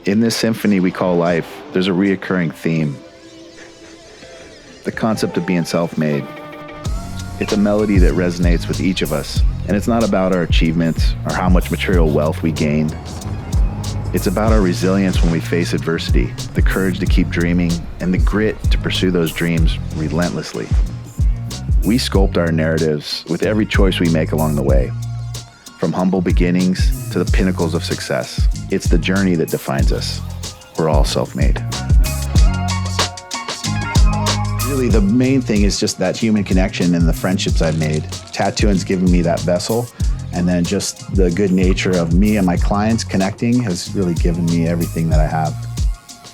In this symphony we call life, there's a reoccurring theme. The concept of being self-made. It's a melody that resonates with each of us. And it's not about our achievements or how much material wealth we gained. It's about our resilience when we face adversity, the courage to keep dreaming, and the grit to pursue those dreams relentlessly. We sculpt our narratives with every choice we make along the way, from humble beginnings to the pinnacles of success. It's the journey that defines us. We're all self-made. Really, the main thing is just that human connection and the friendships I've made. Tattooing's given me that vessel, and then just the good nature of me and my clients connecting has really given me everything that I have.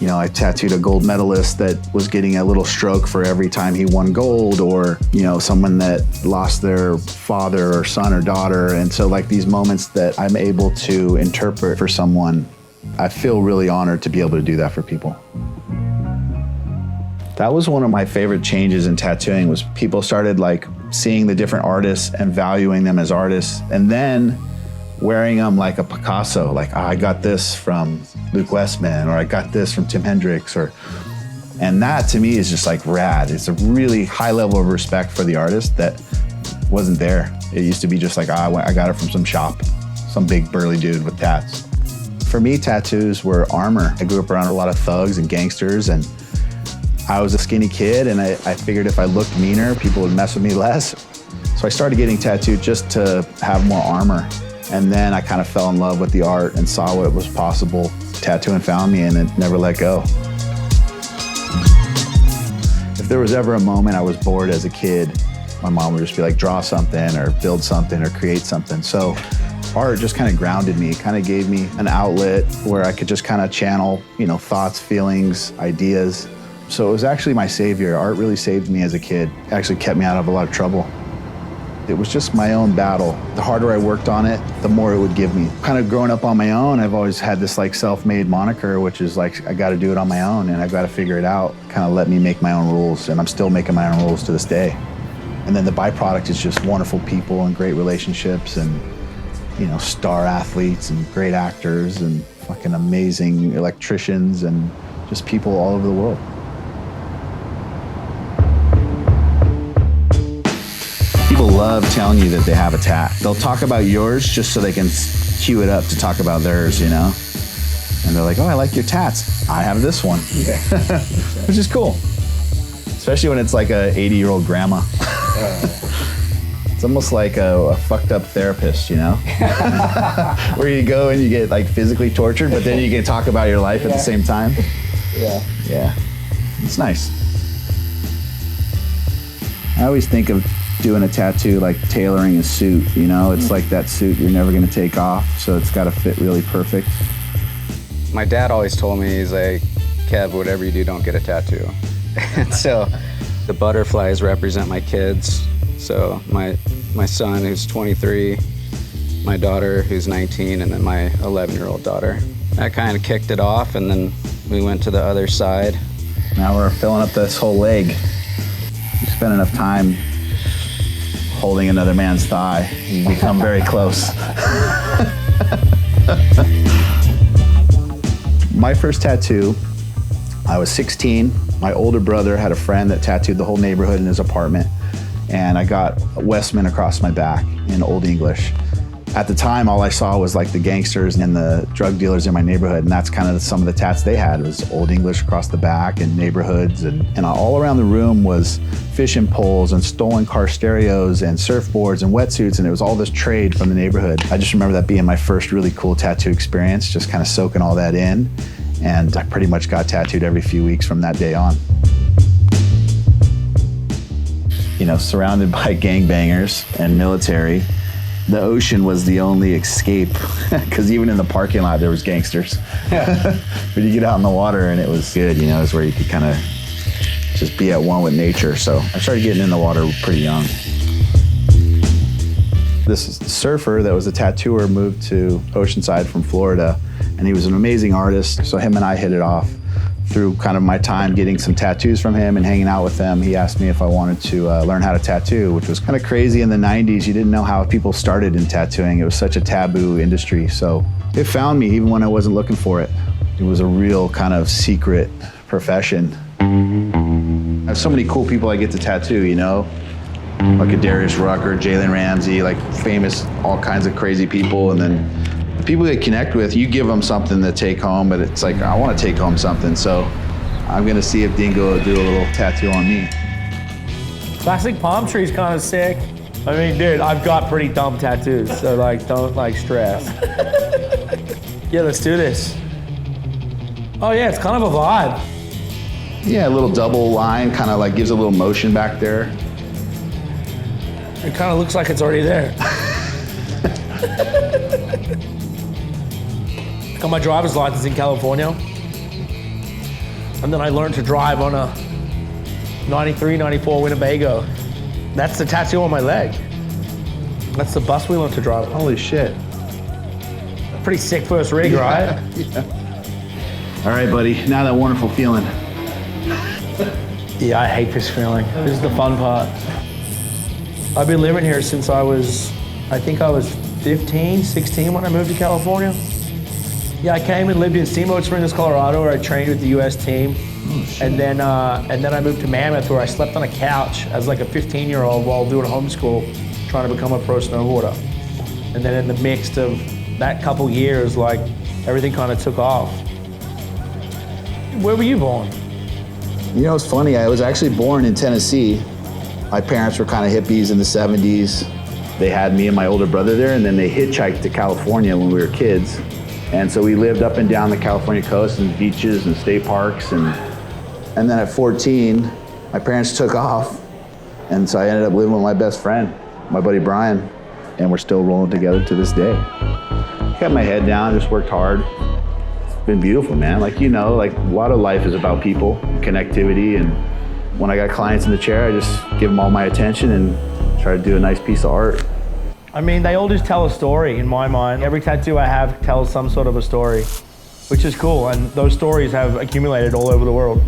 You know, I tattooed a gold medalist that was getting a little stroke for every time he won gold, or, you know, someone that lost their father or son or daughter. And so like these moments that I'm able to interpret for someone, I feel really honored to be able to do that for people. That was one of my favorite changes in tattooing, was people started like seeing the different artists and valuing them as artists, and then wearing them like a Picasso, like, oh, I got this from Luke Wessman, or I got this from Tim Hendricks, and that to me is just like rad. It's a really high level of respect for the artist that wasn't there. It used to be just like, oh, I got it from some shop, some big burly dude with tats. For me, tattoos were armor. I grew up around a lot of thugs and gangsters, and I was a skinny kid, and I figured if I looked meaner, people would mess with me less. So I started getting tattooed just to have more armor. And then I kind of fell in love with the art and saw what was possible. Tattooing found me, and it never let go. If there was ever a moment I was bored as a kid, my mom would just be like, draw something or build something or create something. So art just kind of grounded me. It kind of gave me an outlet where I could just kind of channel, you know, thoughts, feelings, ideas. So it was actually my savior. Art really saved me as a kid. It actually kept me out of a lot of trouble. It was just my own battle. The harder I worked on it, the more it would give me. Kind of growing up on my own, I've always had this like self-made moniker, which is like, I gotta do it on my own and I gotta figure it out. Kind of let me make my own rules, and I'm still making my own rules to this day. And then the byproduct is just wonderful people and great relationships, and, you know, star athletes and great actors and fucking amazing electricians and just people all over the world. People love telling you that they have a tat. They'll talk about yours just so they can cue it up to talk about theirs, you know? And they're like, oh, I like your tats. I have this one. Yeah. Which is cool. Especially when it's like a 80-year-old grandma. It's almost like a fucked up therapist, you know? Where you go and you get like physically tortured, but then you can talk about your life at the same time. Yeah. Yeah. It's nice. I always think of doing a tattoo like tailoring a suit, you know? It's like that suit you're never gonna take off, so it's gotta fit really perfect. My dad always told me, he's like, Kev, whatever you do, don't get a tattoo. And so the butterflies represent my kids. So my son, who's 23, my daughter, who's 19, and then my 11-year-old daughter. That kind of kicked it off, and then we went to the other side. Now we're filling up this whole leg. You spend enough time holding another man's thigh, you become very close. My first tattoo, I was 16. My older brother had a friend that tattooed the whole neighborhood in his apartment, and I got Wessman across my back in Old English. At the time, all I saw was like the gangsters and the drug dealers in my neighborhood, and that's kind of some of the tats they had. It was Old English across the back and neighborhoods, and all around the room was fishing poles and stolen car stereos and surfboards and wetsuits, and it was all this trade from the neighborhood. I just remember that being my first really cool tattoo experience, just kind of soaking all that in, and I pretty much got tattooed every few weeks from that day on. You know, surrounded by gangbangers and military, the ocean was the only escape, because even in the parking lot there was gangsters. But you get out in the water and it was good, you know, it's where you could kind of just be at one with nature. So I started getting in the water pretty young. This surfer that was a tattooer moved to Oceanside from Florida, and he was an amazing artist. So him and I hit it off. Through kind of my time getting some tattoos from him and hanging out with him, he asked me if I wanted to learn how to tattoo, which was kind of crazy in the 90s. You didn't know how people started in tattooing. It was such a taboo industry. So it found me even when I wasn't looking for it. It was a real kind of secret profession. I have so many cool people I get to tattoo, you know? Like a Darius Rucker, Jalen Ramsey, like famous, all kinds of crazy people. And then the people they connect with, you give them something to take home, but it's like, I want to take home something. So I'm gonna see if Dingo will do a little tattoo on me. Classic palm tree's kind of sick. I mean, dude, I've got pretty dumb tattoos, so like, don't like stress. Yeah, let's do this. Oh yeah, it's kind of a vibe. Yeah, a little double line, kind of like gives a little motion back there. It kind of looks like it's already there. Got my driver's license in California. And then I learned to drive on a 93, 94 Winnebago. That's the tattoo on my leg. That's the bus we learned to drive. Holy shit. Pretty sick first rig, right? Yeah. All right, buddy, now that wonderful feeling. Yeah, I hate this feeling. This is the fun part. I've been living here since I think I was 15, 16 when I moved to California. Yeah, I came and lived in Steamboat Springs, Colorado, where I trained with the U.S. team. And then I moved to Mammoth, where I slept on a couch as like a 15-year-old while doing homeschool, trying to become a pro snowboarder. And then in the mix of that couple years, like everything kind of took off. Where were you born? You know, it's funny, I was actually born in Tennessee. My parents were kind of hippies in the 70s. They had me and my older brother there, and then they hitchhiked to California when we were kids. And so we lived up and down the California coast and beaches and state parks. And then at 14, my parents took off. And so I ended up living with my best friend, my buddy Brian, and we're still rolling together to this day. Kept my head down, just worked hard. It's been beautiful, man. Like, you know, like a lot of life is about people, connectivity, and when I got clients in the chair, I just give them all my attention and try to do a nice piece of art. I mean, they all just tell a story in my mind. Every tattoo I have tells some sort of a story, which is cool. And those stories have accumulated all over the world.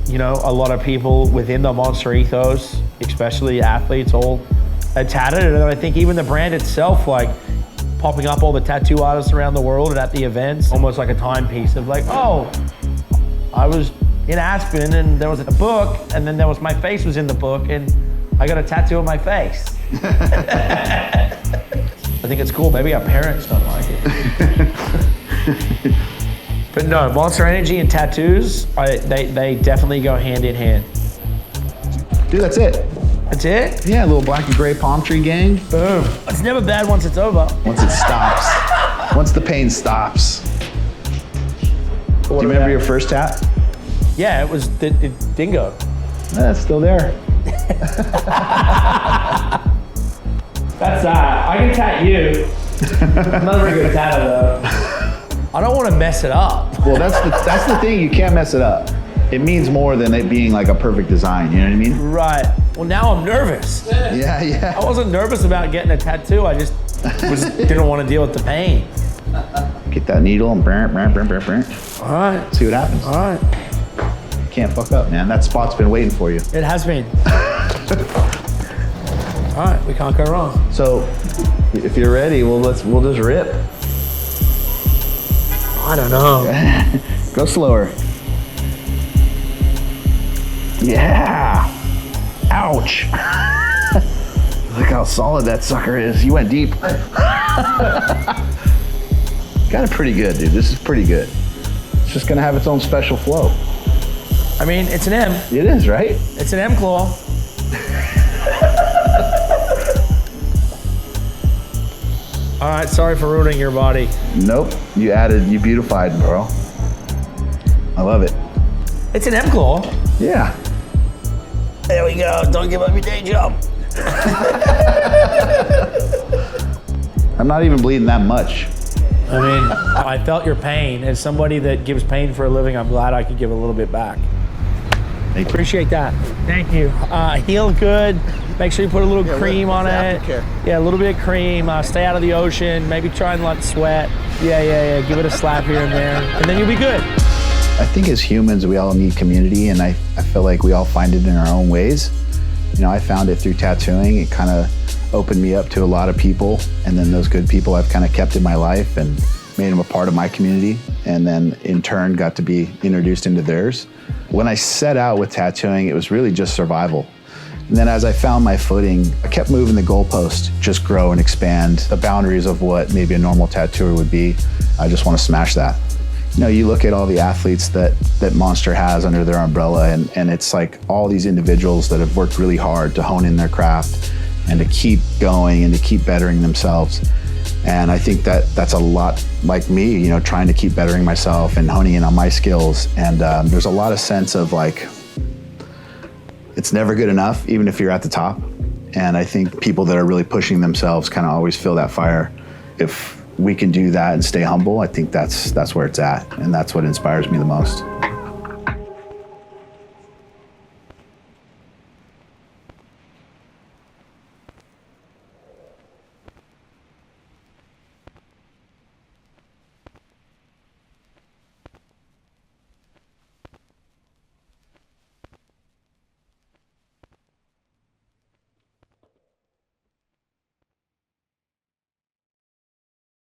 You know, a lot of people within the Monster ethos, especially athletes, all are tatted. And I think even the brand itself, like popping up all the tattoo artists around the world and at the events, almost like a timepiece of like, oh, I was in Aspen and there was a book, and then my face was in the book, and I got a tattoo of my face. I think it's cool. Maybe our parents don't like it. But no, Monster Energy and tattoos, they definitely go hand in hand. Dude, that's it. That's it? Yeah, a little black and gray palm tree gang. Boom. It's never bad once it's over. Once it stops. Once the pain stops. Do you remember your first tat? Yeah, it was Dingo. Yeah, it's still there. That's that. I can tat you. I'm not a very good tatter though. I don't want to mess it up. Well, that's the thing. You can't mess it up. It means more than it being like a perfect design. You know what I mean? Right. Well, now I'm nervous. Yeah. I wasn't nervous about getting a tattoo. I just didn't want to deal with the pain. Get that needle and burn. All right. See what happens. All right. Can't fuck up, man. That spot's been waiting for you. It has been. All right, we can't go wrong. So, if you're ready, we'll just rip. I don't know. Go slower. Yeah. Ouch. Look how solid that sucker is. You went deep. Got it pretty good, dude. This is pretty good. It's just gonna have its own special flow. I mean, it's an M. It is, right? It's an M claw. All right, sorry for ruining your body. Nope, you beautified, bro. I love it. It's an M claw. Yeah. There we go, don't give up your day job. I'm not even bleeding that much. I mean, I felt your pain. As somebody that gives pain for a living, I'm glad I could give a little bit back. Thank you. Appreciate that. Thank you. Heal good. Make sure you put a little cream on it. Aftercare. Yeah, a little bit of cream. Stay out of the ocean. Maybe try and let sweat. Yeah. Give it a slap here and there, and then you'll be good. I think as humans, we all need community, and I feel like we all find it in our own ways. You know, I found it through tattooing. It kind of opened me up to a lot of people, and then those good people I've kind of kept in my life and made them a part of my community, and then in turn got to be introduced into theirs. When I set out with tattooing, it was really just survival. And then as I found my footing, I kept moving the goalpost, just grow and expand the boundaries of what maybe a normal tattooer would be. I just want to smash that. You know, you look at all the athletes that Monster has under their umbrella, and it's like all these individuals that have worked really hard to hone in their craft and to keep going and to keep bettering themselves. And I think that's a lot like me, you know, trying to keep bettering myself and honing in on my skills. And there's a lot of sense of like, it's never good enough, even if you're at the top. And I think people that are really pushing themselves kind of always feel that fire. If we can do that and stay humble, I think that's where it's at. And that's what inspires me the most.